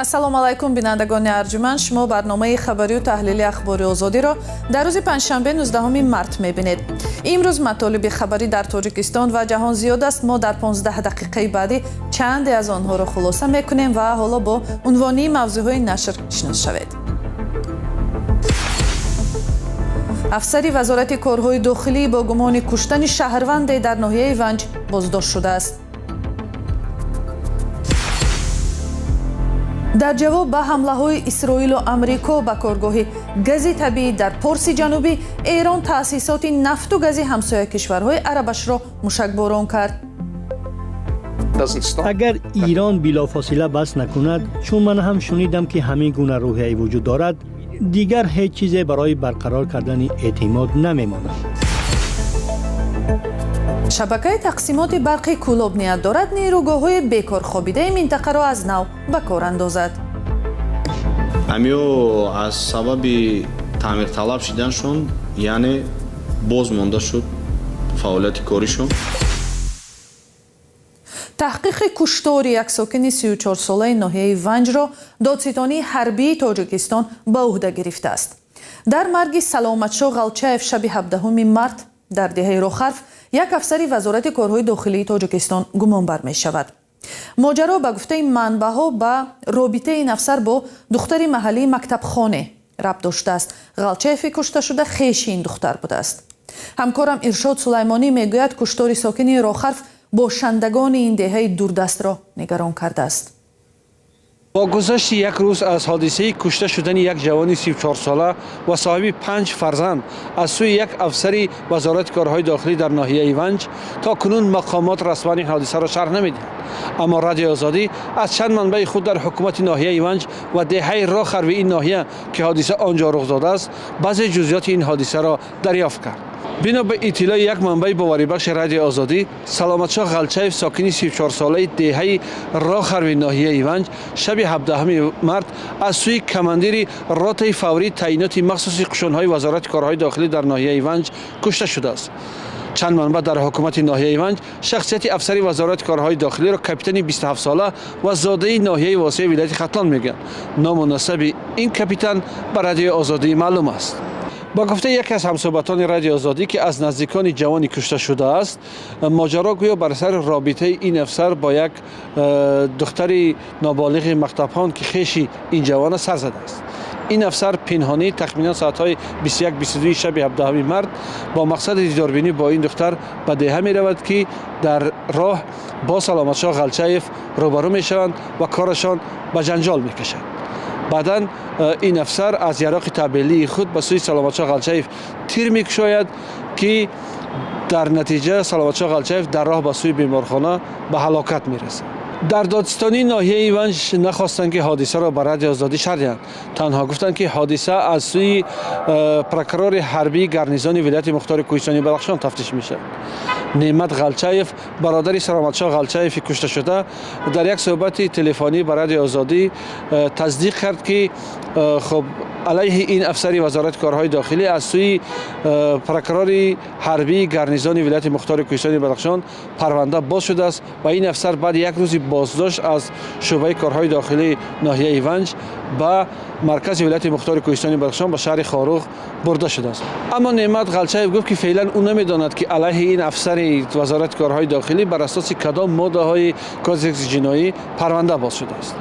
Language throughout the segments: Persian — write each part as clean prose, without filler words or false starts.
ассалому алайкум бинандагони арҷуманд, шумо барномаи хабарию таҳлили ахбори озодиро дар рӯзи панҷшанбе 19 март мебинед. имрӯз матолиби хабарӣ дар тоҷикистон ва ҷаҳон зиёд аст. мо дар 15 дақиқаи баъдӣ чанде аз онҳоро хулоса мекунем ва ҳоло бо унвонии мавзӯъҳои нашр шинос шавед. афсари вазорати корҳои дохилӣ бо гумони куштани шаҳрванде дар ноҳияи Ванҷ боздошт шудааст. дар ҷавоб ба ҳамлаҳои Исроилу Амрико ба коргоҳи гази табиӣ дар Порси ҷанубӣ, Эрон таъсисоти нафту гази ҳамсоя кишварҳои арабашро мушакборон кард. агар Ирон билофосила бас накунад, чун ман ҳам шунидам ки ҳамин гуна рӯҳияи вуҷуд дорад, дигар ҳеҷ чизе барои барқарор кардани эътимод намемонад. шабакаи тақсимоти барқи Кӯлоб ният дорад нейрӯгоҳҳои бекорхобидаи минтақаро аз нав ба кор андозад. ҳамиё аз сабаби таъмирталаб шиданшон, яъне боз монда шуд фаъолияти коришон. таҳқиқи куштори як сокини 34-солаи ноҳияи Ванҷро додситонии ҳарбии Тоҷикистон ба уҳда гирифтааст. дар марги Саломатшоҳ Ғалчаев шаби 17 март дар деҳаи Рохарф як афсари вазорати корҳои дохилии Тоҷикистон гумонбар мешавад. моҷаро ба гуфтаи манбаъҳо ба робитаи ин афсар бо духтари маҳаллии мактабхоне рабт доштааст. Ғалчаеви кушташуда хеши ин духтар будааст. ҳамкорам Иршод Сулаймонӣ мегӯяд куштори сокини Рохарф бошандагони ин деҳаи дурдастро нигарон кардааст. با گذشت یک روز از حادثه کشته شدن یک جوان 34 ساله و صاحب 5 فرزند از سوی یک افسر وزارت کارهای داخلی در ناحیه ونج تا کنون مقامات رسما این حادثه را شرح نمیدهند. اما رادیو آزادی از چند منبع خود در حکومت ناحیه ونج و دهه راخر این ناحیه که حادثه آنجا رخ داده است، بعضی جزئیات این حادثه را دریافت کرد. بنا به اطلاع یک منبع باوری بخش رادیو آزادی، سلامتشاه غلچاєв ساکن 34 ساله دهه راخر ناحیه ونج شب 17 مارت از سوی کماندیر راتای فوری تعیینات مخصوصی قشون‌های وزارت کارهای داخلی در ناحیه ونج کشته شده است. چند منبع در حکومت ناحیه ونج شخصیت افسری وزارت کارهای داخلی را کاپیتان 27 ساله و زاده ناحیه واسع ولایت ختلان میگن. نام و نسب این کاپیتان به رادیو آزادی معلوم است. با گفته یکی از همصحبتان رادیو آزادی که از نزدیکان جوانی کشته شده است، ماجرا گویا بر سر رابطه این افسر با یک دختر نابالغ مکتبخوان که خیشی این جوان سر زده است. این افسر پنهانی تخمینا ساعت‌های 21-22 شب 17 مارت با مقصد دیداربینی با این دختر به دهه می رود که در راه با سلامتشاه غلچاєв روبرو می شوند و کارشان به جنجال می کشند. بعداً این افسر از یراق تبلیغی خود به سوی سلامتشاه غلچاєv تیر می‌کشاید که در نتیجه سلامتشاه غلچاєv در راه به سوی بیمارخانه به هلاکت می‌رسد. در دادستانی ناحیه ونج نخواستند که حادثه را به رادیو آزادی شرح دهند. تنها گفتند که حادثه از سوی پروکورور حربی گارنیزون ولایت مختار کوهستانی بدخشان تفتیش میشه. نعمت غلچاєv برادر سلامتشاه غلچاєv کشته شده در یک صحبت تلفنی به رادیو آزادی تصدیق کرد که خب علیه این افسری وزارت کارهای داخلی از سوی پروکورور حربی گارنیزون ولایت مختار کوهستانی بدخشان پرونده باز شده است و این افسر بعد یک روز بازداشت از شعبه کارهای داخلی ناحیه ونج به مرکز ولایت مختار کوهستانی بدخشان به شهر خاروغ برده شده است. اما نعمت غلچاєv گفت که فعلا او نمیداند که علیه این افسر وزارت کارهای داخلی بر اساس کدام ماده‌های کودکس جنایی پرونده باز شده است.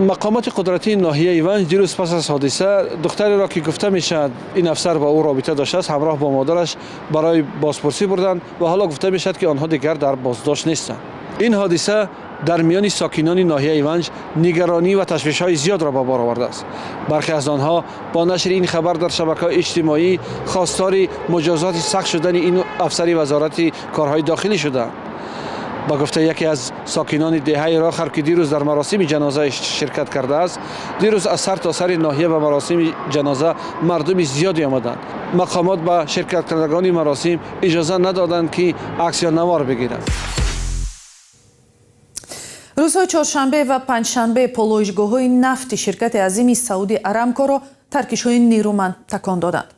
مقامات قدرتی ناحیه ونج دیروز پس از حادثه دختری را که گفته میشد این افسر با او رابطه داشته است همراه با مادرش برای بازپرسی بردند و حالا گفته میشد که آنها دیگر در بازداشت نیستند. این حادثه در میان ساکنان ناحیه ونج نگرانی و تشویش‌های زیاد را به بار آورده است. برخی از آنها با نشر این خبر در شبکه‌های اجتماعی خواستار مجازات سخت شدن این افسری وزارت کارهای داخلی شدند. با گفته یکی از ساکنان دهه راخر که دیروز در مراسم جنازه شرکت کرده است، دیروز از سر تا سر ناحیه به مراسم جنازه مردم زیادی آمدند. مقامات به شرکت کنندگان مراسم اجازه ندادند که عکس یا نوار بگیرند. рӯзҳои чоршанбе ва панҷшанбе полоишгоҳҳои нафти ширкати азими Сауди Арамкоро таркишҳои нерӯманд такон доданд.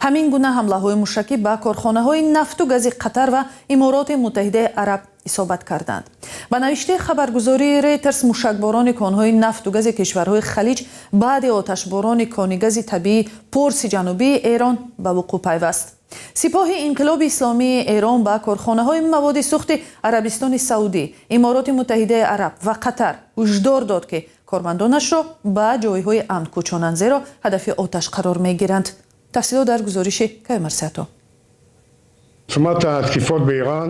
ҳамин гуна ҳамлаҳои мушакӣ ба корхонаҳои нафту гази Қатар ва Имороти Муттаҳидаи Араб اصابت کردند. به نوشته خبرگزاری ریترز موشکباران کانهای نفت و گاز کشورهای خلیج بعد آتشباران کان گاز طبیعی پرس جنوبی ایران به وقوع پیوست. سپاه انقلاب اسلامی ایران به کارخانه‌های مواد سوخت عربستان سعودی، امارات متحده عرب و قطر هشدار داد که کارمندانش را به جایهای امن کوچانند، زیرا هدف آتش قرار می‌گیرند. تفصیلات در گزارش کیمرساتو.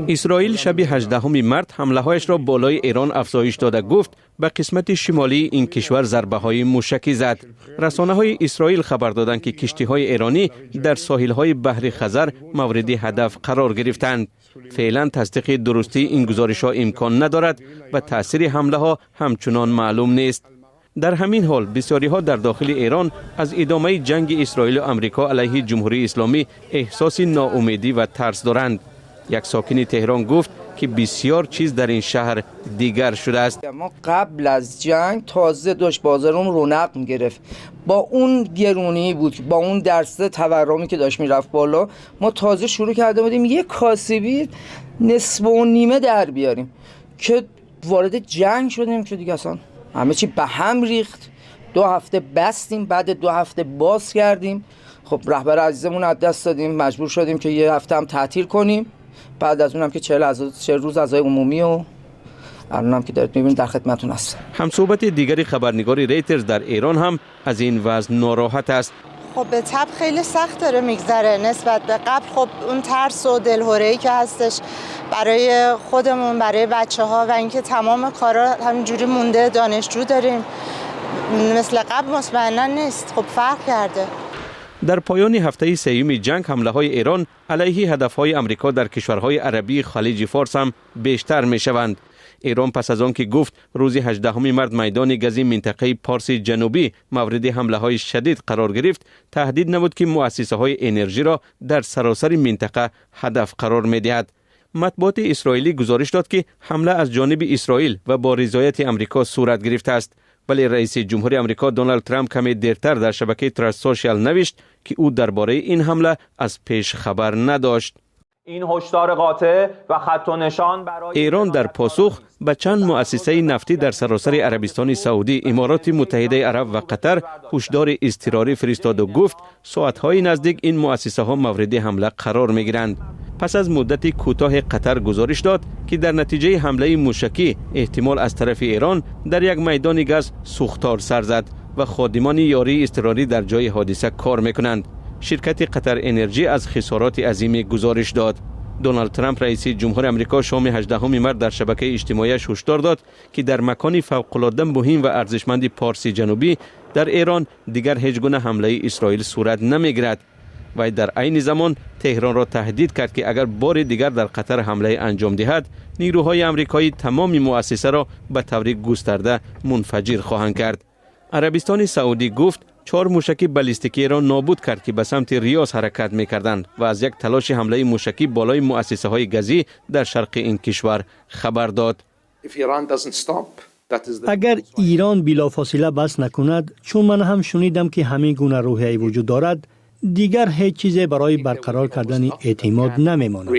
اسرائیل شب 18 مارت حمله‌هایش را بالای ایران افزایش داده گفت به قسمت شمالی این کشور ضربه‌های موشکی زد. رسانه‌های اسرائیل خبر دادند که کشتی‌های ایرانی در ساحل‌های بحر خزر مورد هدف قرار گرفتند. فعلا تصدیق درستی این گزارش‌ها امکان ندارد و تأثیر حمله‌ها همچنان معلوم نیست. در همین حال بسیاری‌ها در داخل ایران از ادامه جنگ اسرائیل و آمریکا علیه جمهوری اسلامی احساس ناامیدی و ترس دارند. یک ساکن تهران گفت که بسیار چیز در این شهر دیگر شده است. ما قبل از جنگ تازه داشت بازارمون رونق می‌گرفت. با اون گرونی بود، با اون درصد تورمی که داشت میرفت بالا، ما تازه شروع کرده بودیم یک کاسبی نصف و نیمه در بیاریم که وارد جنگ شدیم که دیگه اصلا همه چی به هم ریخت. 2 هفته بستیم، بعد 2 هفته باز کردیم. خب رهبر عزیزمون از دست دادیم، مجبور شدیم که یه هفته هم تعطیل کنیم. بعد از اونم که 40 روز عزای عمومی و الانم که دارید می‌بینید در خدمتتون هستم. همصحبت دیگری خبرنگار ریترز در ایران هم از این وضع ناراحت است. خب به طب خیلی سخت داره میگذره نسبت به قبل. خب اون ترس و دلهره‌ای که هستش برای خودمون، برای بچه‌ها و اینکه تمام کارا همینجوری مونده، دانشجو داریم، مثل قبل مطمئنا نیست. خب فرق کرده. در پایان هفته سوم جنگ حمله‌های ایران علیه هدف‌های آمریکا در کشورهای عربی خلیج فارس هم بیشتر می‌شوند. ایران پس از آن که گفت روز 18 مارت میدان گازی منطقه پارس جنوبی مورد حمله‌های شدید قرار گرفت، تهدید نمود که مؤسسه‌های انرژی را در سراسر منطقه هدف قرار می‌دهد. مطبوعات اسرائیلی گزارش داد که حمله از جانب اسرائیل و با رضایت آمریکا صورت گرفته است. ولی رئیس جمهور آمریکا دونالد ترامپ کمی دیرتر در شبکه تراست سوشال نوشت که او درباره این حمله از پیش خبر نداشت. این هشدار قاطع و خط و نشان برای ایران در پاسخ به چند مؤسسه نفتی در سراسر عربستان سعودی، امارات متحده عرب و قطر هشدار اضطراری فرستاد و گفت ساعت‌های نزدیک این مؤسسه‌ها مورد حمله قرار می‌گیرند. پس از مدتی کوتاه قطر گزارش داد که در نتیجه حمله موشکی احتمال از طرف ایران در یک میدان گاز سوختار سر زد و خادمان یاری اضطراری در جای حادثه کار می‌کنند. شرکت قطر انرژی از خسارات عظیمی گزارش داد. دونالد ترامپ رئیس جمهور آمریکا شام 18 مارت در شبکه اجتماعیش هشدار داد که در مکانی فوق‌العاده مهم و ارزشمند پارس جنوبی در ایران دیگر هیچ گونه حمله اسرائیل صورت نمی‌گیرد. و در عین زمان تهران را تهدید کرد که اگر بار دیگر در قطر حمله انجام دهد، نیروهای آمریکایی تمام مؤسسه را به طور گسترده منفجر خواهند کرد. عربستان سعودی گفت 4 موشک بالستیکی را نابود کرد که به سمت ریاض حرکت می‌کردند و از یک تلاش حمله موشکی بالای مؤسسه‌های گازی در شرق این کشور خبر داد. اگر ایران بلافاصله بس نکند، چون من هم شنیدم که همین گونه روحیه وجود دارد، دیگر هیچ چیزی برای برقرار کردن اعتماد نمی‌ماند.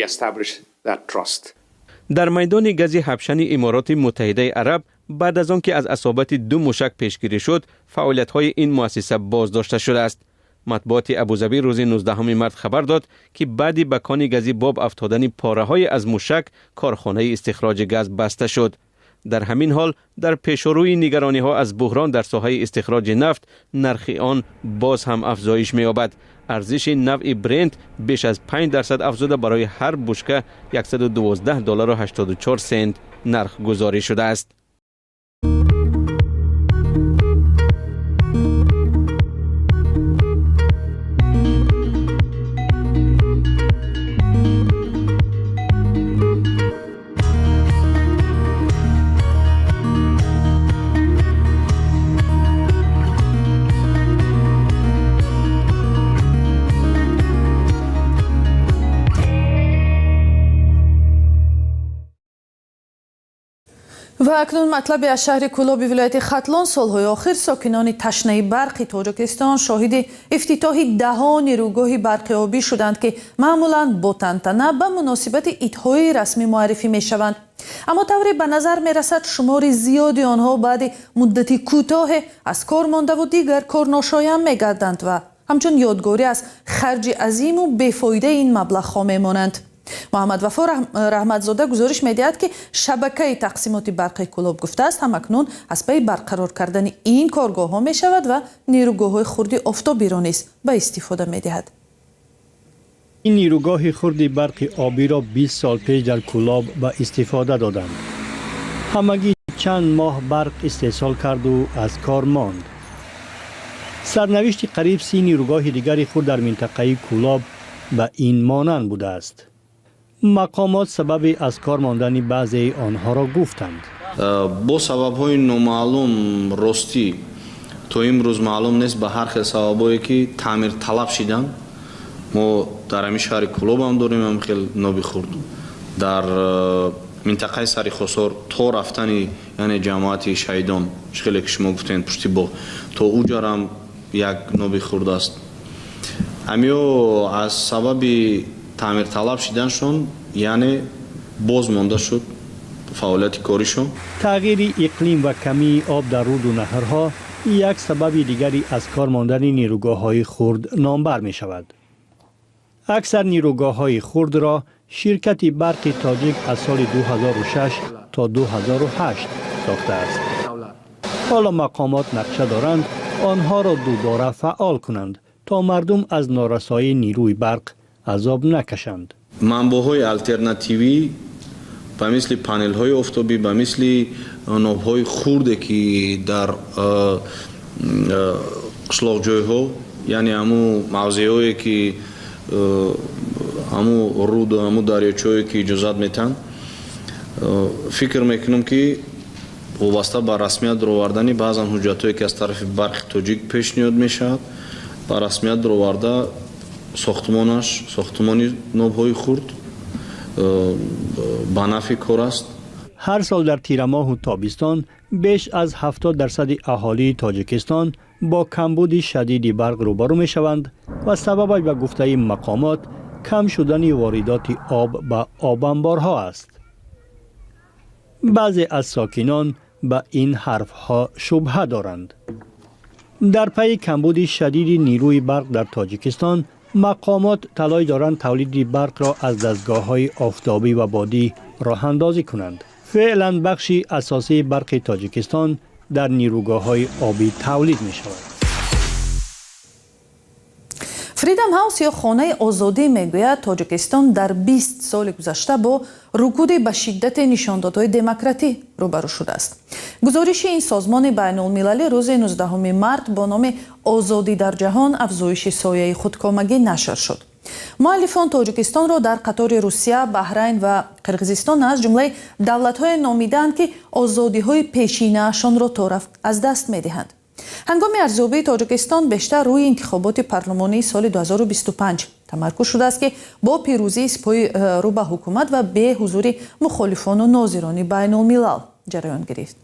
در میدان گاز حبشن امارات متحده عرب بعد از آن که از اصابت 2 موشک پیشگیری شد، فعالیت‌های این مؤسسه بازداشته شده است. مطبوعات ابوظبی روز 19 مارت خبر داد که بعد به کان گازی باب افتادن پاره‌های از موشک، کارخانه استخراج گاز بسته شد. در همین حال در پیشروی نگرانی‌ها از بحران در ساحه استخراج نفت، نرخ آن باز هم افزایش می‌یابد. ارزش نفت برنت بیش از 5% افزوده برای هر بشکه $112.84 نرخ گذاری شده است. و اکنون مطلب از شهر کولاب ولایت ختلان سالهای آخر ساکنان تشنه برق تاجیکستان شاهد افتتاح 10 نیروگاه برق آبی شدند که معمولاً با تنتنه به مناسبت عیدهای رسمی معرفی می شوند. اما طوری به نظر می رسد شمار زیادی آنها بعد مدتی کوتاه از کار مانده و دیگر کار ناشایان می گردند و همچون یادگاری از خرج عظیم و بیفایده این مبلغ ها می مانند. محمد وفا رحمتزاده گزارش می‌دهد که شبکه تقسیمات برق کولاب گفته است همکنون از پی برقرار کردن این کارگاه ها می شود و نیروگاه خرد آفتابی را نیز به استفاده می‌دهد. این نیروگاه خرد برق آبی را 20 سال پیش در کولاب به استفاده دادند. همگی چند ماه برق استحصال کرد و از کار ماند. سرنوشت قریب 30 نیروگاه دیگر خود در منطقه کولاب به این مانند بوده است. مقامات سبب از کار ماندن بعضی آنها را گفتند. با سبب‌های نامعلوم راستی تا امروز معلوم نیست به هر خیل سببایی که تعمیر طلب شدن. ما در همین شهر کولاب هم داریم هم خیلی نابی خورد. در منطقه سری خسار تا رفتن یعنی جماعت شهیدان خیلی که شما گفتین پشتی با تا اوجا هم یک نابی خورد است. امیو از سبب تعمیر طلب شدنشون یعنی باز مانده شد فعالیت کاریشون. تغییر اقلیم و کمی آب در رود و نهرها یک سبب دیگری از کار ماندن نیروگاه‌های خرد نامبر می شود. اکثر نیروگاه‌های خرد را شرکت برق تاجیک از سال 2006 تا 2008 ساخته است. حالا مقامات نقشه دارند آنها را دوباره فعال کنند تا مردم از نارسایی نیروی برق عذاب نکشند. منبع‌های الटरनेटिवی به مثل پانل‌های آفتابی به مثل ناب‌های خرد که در قشلاق‌جای‌ها یعنی همو موضع‌هایی که همو رود و همو دریاچه‌هایی که اجازت میتن فکر میکنم که وابسته به رسمیت درآوردن بعضی حجت‌هایی که از طرف برق تاجیک پیشنهاد میشود به رسمیت درآورده ساختمانی ناب‌های خرد به نفع کار است. هر سال در تیر ماه و تابستان بیش از 70% اهالی تاجیکستان با کمبود شدید برق روبرو می شوند و سببش به گفته مقامات کم شدن واردات آب به آب انبارها است. بعضی از ساکنان به این حرفها شبهه دارند. در پی کمبود شدید نیروی برق در تاجیکستان مقامات تلاش دارند تولید برق را از دستگاه‌های آفتابی و بادی راه اندازی کنند. فعلا بخشی اساسی برق تاجیکستان در نیروگاه‌های آبی تولید می شود. فریدم هاوس یا خانه آزادی میگوید تاجیکستان در 20 سال گذشته با رکود به شدت نشاندادهای دموکراتی روبرو شده است. گزارش این سازمان بین المللی روز 19 مارس با نام آزادی در جهان افزایش سایه خودکامگی نشر شد. مؤلفان تاجیکستان را در قطار روسیه، بحرین و قرقیزستان از جمله دولت‌های نامیدند که آزادی‌های پیشینه‌شان را طرف از دست می‌دهند. هنگام ارزیابی تاجیکستان بیشتر روی انتخابات پارلمانی سال 2025 تمرکز شده است که با پیروزی سپاه رو به حکومت و به حضور مخالفان و ناظران بین الملل جریان گرفت.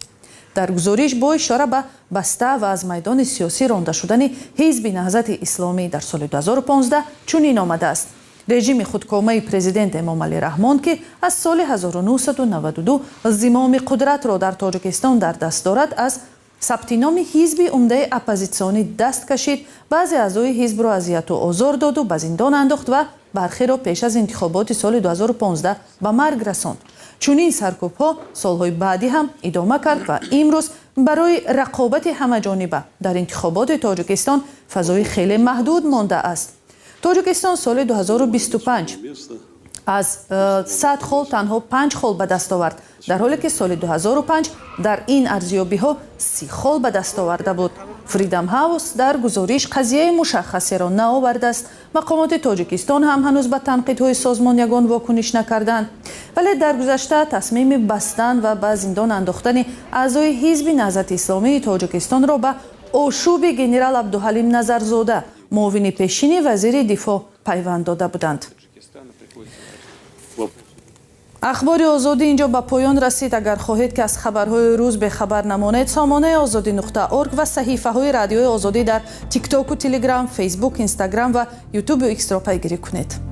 در گزارش با اشاره به بسته و از میدان سیاسی رانده شدن حزب نهضت اسلامی در سال 2015 چنین آمده است: رژیم خودکامه پرزیدنت امام علی رحمان که از سال 1992 زمام قدرت را در تاجیکستان در دست دارد از ثبت نام حزب عمده اپوزیسیونی دست کشید، بعضی اعضای حزب را اذیت و آزار داد و به زندان انداخت و برخی را پیش از انتخابات سال 2015 به مرگ رساند. چنین سرکوب‌ها سالهای بعدی هم ادامه کرد و امروز برای رقابت همه‌جانبه در انتخابات تاجیکستان فضای خیلی محدود مانده است. تاجیکستان سال 2025 از 100 خال تنها 5 خال به دست آورد، در حالی که سال 2005 در این ارزیابی‌ها 30 خال به دست آورده بود. فریدم هاوس در گزارش قضیه مشخصی را نآورده است. مقامات تاجیکستان هم هنوز به تنقیدهای سازمان یگان واکنش نکردند، ولی در گذشته تصمیم بستن و به زندان انداختن اعضای حزب نهضت اسلامی تاجیکستان را به آشوب گنرال عبدالحلیم نظرزاده معاون پیشین وزیر دفاع پیوند داده بودند. اخبار آزادی اینجا به پایان رسید. اگر خواهید که از خبرهای روز به خبر نمانید، سامانه azadi.org و صحیفه های رادیوی آزادی در تیک تاک و تلگرام، فیسبوک، اینستاگرام و یوتیوب و ایکس را پیگیری کنید.